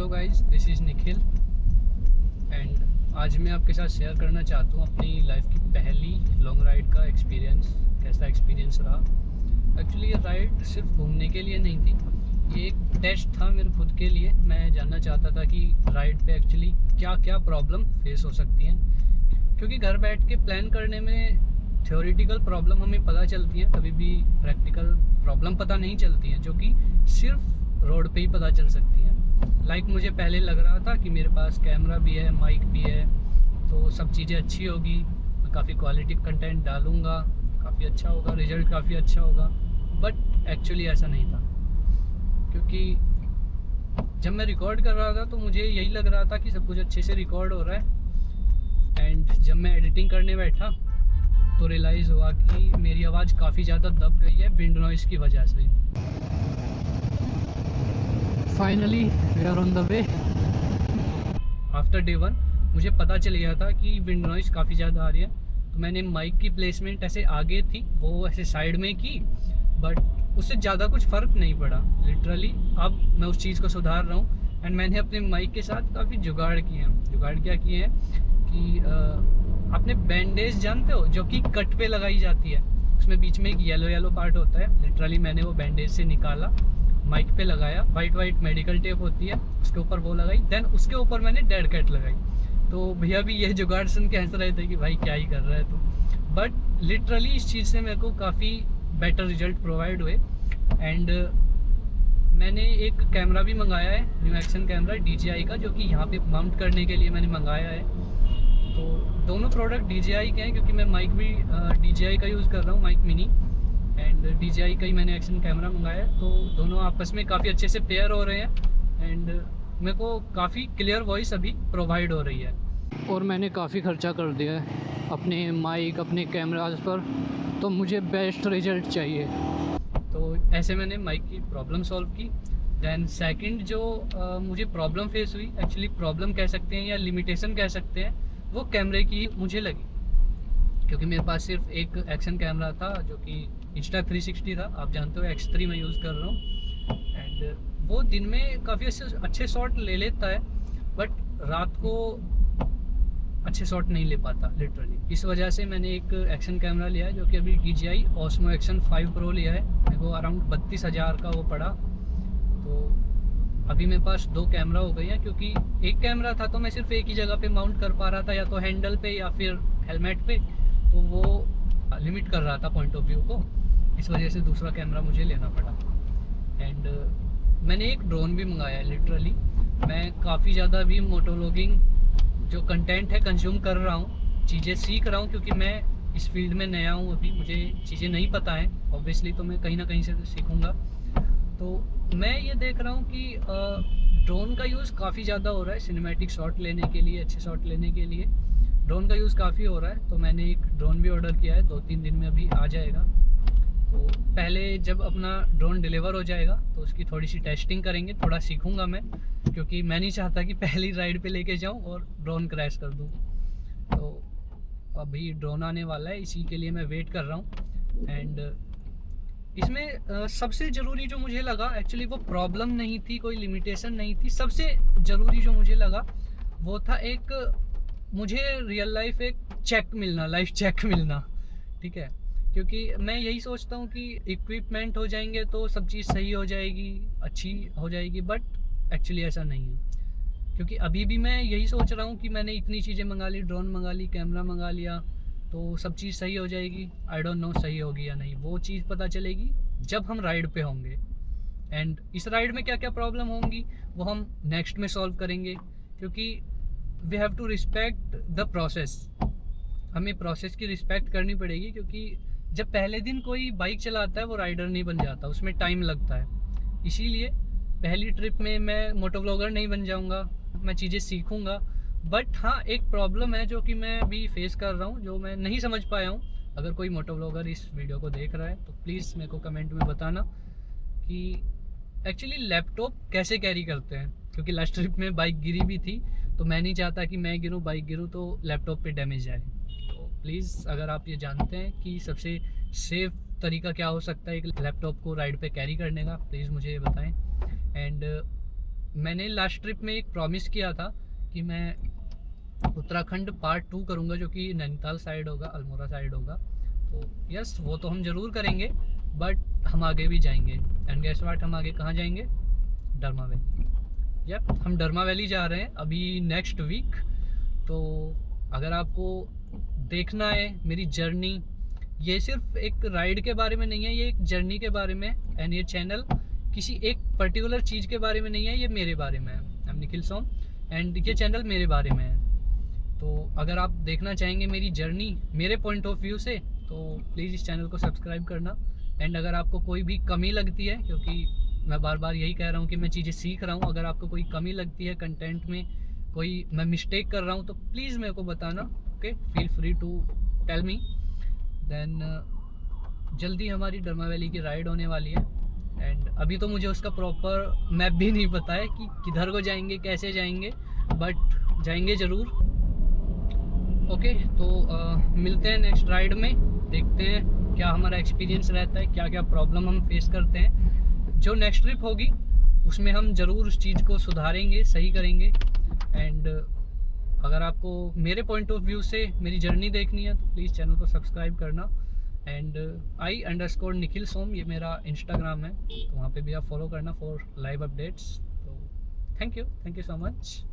Hello guys, this is Nikhil and आज मैं आपके साथ शेयर करना चाहता हूँ अपनी लाइफ की पहली लॉन्ग राइड का एक्सपीरियंस। कैसा एक्सपीरियंस रहा। एक्चुअली ये राइड सिर्फ घूमने के लिए नहीं थी, ये एक टेस्ट था मेरे खुद के लिए। मैं जानना चाहता था कि राइड पे एक्चुअली क्या क्या प्रॉब्लम फेस हो सकती हैं, क्योंकि घर बैठ के प्लान करने में थ्योरेटिकल प्रॉब्लम हमें पता चलती हैं, कभी भी प्रैक्टिकल प्रॉब्लम पता नहीं चलती हैं, जो कि सिर्फ रोड पे ही पता चल सकती हैं। लाइक मुझे पहले लग रहा था कि मेरे पास कैमरा भी है, माइक भी है, तो सब चीज़ें अच्छी होगी, मैं काफ़ी क्वालिटी कंटेंट डालूँगा, काफ़ी अच्छा होगा, रिज़ल्ट काफ़ी अच्छा होगा। बट एक्चुअली ऐसा नहीं था, क्योंकि जब मैं रिकॉर्ड कर रहा था तो मुझे यही लग रहा था कि सब कुछ अच्छे से रिकॉर्ड हो रहा है। एंड जब मैं एडिटिंग करने बैठा तो रियलाइज़ हुआ कि मेरी आवाज़ काफ़ी ज़्यादा दब गई है विंड नॉइज़ की वजह से। Finally we are on the way. After day 1 मुझे पता चल गया था कि विंड नॉइज़ काफ़ी ज़्यादा आ रही है, तो मैंने माइक की प्लेसमेंट ऐसे आगे थी, वो ऐसे साइड में की, बट उससे ज़्यादा कुछ फ़र्क नहीं पड़ा लिटरली। अब मैं उस चीज़ को सुधार रहा हूँ एंड मैंने अपने माइक के साथ काफ़ी जुगाड़ किए हैं। जुगाड़ क्या किए हैं कि आपने बैंडेज जानते हो, जो कि कट पे लगाई जाती है, उसमें बीच में एक येलो येलो पार्ट होता है। लिटरली मैंने वो बैंडेज से निकाला, माइक पे लगाया, वाइट मेडिकल टेप होती है, उसके ऊपर वो लगाई, देन उसके ऊपर मैंने डेड कैट लगाई। तो भैया भी ये जुगाड़ सुन के हंस रहे थे कि भाई क्या ही कर रहा है तू। बट लिटरली इस चीज़ से मेरे को काफ़ी बेटर रिजल्ट प्रोवाइड हुए। एंड मैंने एक कैमरा भी मंगाया है, न्यू एक्शन कैमरा DJI का, जो कि यहाँ पे माउंट करने के लिए मैंने मंगाया है। तो दोनों प्रोडक्ट DJI के हैं, क्योंकि मैं माइक भी DJI का यूज़ कर रहा हूँ, माइक मिनी, एंड DJI का ही मैंने एक्शन कैमरा मंगाया है। तो दोनों आपस में काफ़ी अच्छे से पेयर हो रहे हैं एंड मेरे को काफ़ी क्लियर वॉइस अभी प्रोवाइड हो रही है। और मैंने काफ़ी खर्चा कर दिया है अपने माइक, अपने कैमराज पर, तो मुझे बेस्ट रिजल्ट चाहिए। तो ऐसे मैंने माइक की प्रॉब्लम सॉल्व की। दैन सेकंड जो मुझे प्रॉब्लम फेस हुई, एक्चुअली प्रॉब्लम कह सकते हैं या लिमिटेशन कह सकते हैं, वो कैमरे की मुझे लगी, क्योंकि मेरे पास सिर्फ एक एक्शन कैमरा था जो कि Insta360 था। आप जानते हो X3 मैं यूज़ कर रहा हूँ एंड वो दिन में काफ़ी अच्छे शॉट ले लेता है, बट रात को अच्छे शॉट नहीं ले पाता लिटरली। इस वजह से मैंने एक एक्शन कैमरा लिया है, जो कि अभी DJI Osmo Action 5 Pro लिया है। मेरे को अराउंड 32,000 का वो पड़ा। तो अभी मेरे पास 2 कैमरा हो गई हैं, क्योंकि एक कैमरा था तो मैं सिर्फ एक ही जगह पे माउंट कर पा रहा था, या तो हैंडल पे या फिर हेलमेट पे, तो वो लिमिट कर रहा था पॉइंट ऑफ व्यू को। इस वजह से दूसरा कैमरा मुझे लेना पड़ा। एंड मैंने एक ड्रोन भी मंगाया है। लिटरली मैं काफ़ी ज़्यादा अभी मोटोव्लॉगिंग जो कंटेंट है कंज्यूम कर रहा हूँ, चीज़ें सीख रहा हूँ, क्योंकि मैं इस फील्ड में नया हूँ, अभी मुझे चीज़ें नहीं पता हैं ऑब्वियसली, तो मैं कहीं ना कहीं से सीखूँगा। तो मैं ये देख रहा हूँ कि ड्रोन का यूज़ काफ़ी ज़्यादा हो रहा है सिनेमैटिक शॉट लेने के लिए, अच्छे शॉट लेने के लिए ड्रोन का यूज़ काफ़ी हो रहा है। तो मैंने एक ड्रोन भी ऑर्डर किया है, 2-3 दिन में अभी आ जाएगा। तो पहले जब अपना ड्रोन डिलीवर हो जाएगा तो उसकी थोड़ी सी टेस्टिंग करेंगे, थोड़ा सीखूंगा मैं, क्योंकि मैं नहीं चाहता कि पहली राइड पे लेके जाऊं और ड्रोन क्रैश कर दूं। तो अभी ड्रोन आने वाला है, इसी के लिए मैं वेट कर रहा हूं। एंड इसमें सबसे ज़रूरी जो मुझे लगा, एक्चुअली वो प्रॉब्लम नहीं थी, कोई लिमिटेशन नहीं थी, सबसे ज़रूरी जो मुझे लगा वो था एक मुझे रियल लाइफ एक चेक मिलना, लाइफ चेक मिलना। ठीक है, क्योंकि मैं यही सोचता हूँ कि इक्विपमेंट हो जाएंगे तो सब चीज़ सही हो जाएगी, अच्छी हो जाएगी, बट एक्चुअली ऐसा नहीं है। क्योंकि अभी भी मैं यही सोच रहा हूँ कि मैंने इतनी चीज़ें मंगा ली, ड्रोन मंगा ली, कैमरा मंगा लिया, तो सब चीज़ सही हो जाएगी। आई डोंट नो सही होगी या नहीं, वो चीज़ पता चलेगी जब हम राइड पे होंगे। एंड इस राइड में क्या क्या प्रॉब्लम होंगी वो हम नेक्स्ट में सॉल्व करेंगे, क्योंकि we have to respect the process. हमें प्रोसेस की रिस्पेक्ट करनी पड़ेगी, क्योंकि जब पहले दिन कोई बाइक चलाता है वो राइडर नहीं बन जाता, उसमें टाइम लगता है। इसीलिए पहली ट्रिप में मैं मोटोव्लॉगर नहीं बन जाऊंगा, मैं चीज़ें सीखूंगा। बट हाँ, एक प्रॉब्लम है जो कि मैं अभी फेस कर रहा हूँ, जो मैं नहीं समझ पाया हूँ। अगर कोई मोटोव्लॉगर इस वीडियो को देख रहा है तो प्लीज़ मेरे को कमेंट में बताना कि एक्चुअली लैपटॉप कैसे कैरी करते हैं, क्योंकि लास्ट ट्रिप में बाइक गिरी भी थी, तो मैं नहीं चाहता कि मैं गिरूँ, बाइक गिरूँ तो लैपटॉप पे डैमेज आए। तो प्लीज़ अगर आप ये जानते हैं कि सबसे सेफ तरीका क्या हो सकता है एक लैपटॉप को राइड पे कैरी करने का, प्लीज़ मुझे ये बताएं। एंड मैंने लास्ट ट्रिप में एक प्रॉमिस किया था कि मैं उत्तराखंड पार्ट 2 करूँगा, जो कि नैनीताल साइड होगा, अल्मोड़ा साइड होगा। तो यस, वो तो हम ज़रूर करेंगे, बट हम आगे भी जाएंगे। एंड गेस व्हाट, हम आगे कहाँ जाएंगे? डरमा वैली। यप, हम डरमा वैली जा रहे हैं अभी नेक्स्ट वीक। तो अगर आपको देखना है मेरी जर्नी, ये सिर्फ एक राइड के बारे में नहीं है, ये एक जर्नी के बारे में। एंड ये चैनल किसी एक पर्टिकुलर चीज़ के बारे में नहीं है, ये मेरे बारे में है। I am Nikhil Som and ये चैनल मेरे बारे में है। तो अगर आप देखना चाहेंगे मेरी जर्नी मेरे पॉइंट ऑफ व्यू से, तो प्लीज़ इस चैनल को सब्सक्राइब करना। एंड अगर आपको कोई भी कमी लगती है, क्योंकि मैं बार बार यही कह रहा हूँ कि मैं चीज़ें सीख रहा हूँ, अगर आपको कोई कमी लगती है कंटेंट में, कोई मैं मिस्टेक कर रहा हूँ, तो प्लीज़ मेरे को बताना। Okay, feel free to tell me. Then जल्दी हमारी डरमा वैली की राइड होने वाली है। एंड अभी तो मुझे उसका प्रॉपर मैप भी नहीं पता है कि किधर को जाएंगे, कैसे जाएंगे, बट जाएंगे ज़रूर। ओके, तो मिलते हैं नेक्स्ट राइड में, देखते हैं क्या हमारा एक्सपीरियंस रहता है, क्या क्या प्रॉब्लम हम फेस करते हैं। जो नेक्स्ट ट्रिप होगी उसमें हम ज़रूर उस चीज़ को सुधारेंगे, सही करेंगे। एंड अगर आपको मेरे पॉइंट ऑफ व्यू से मेरी जर्नी देखनी है, तो प्लीज़ चैनल को सब्सक्राइब करना। एंड I_निखिल सोम, ये मेरा इंस्टाग्राम है, तो वहाँ पे भी आप फॉलो करना फॉर लाइव अपडेट्स। तो थैंक यू सो मच।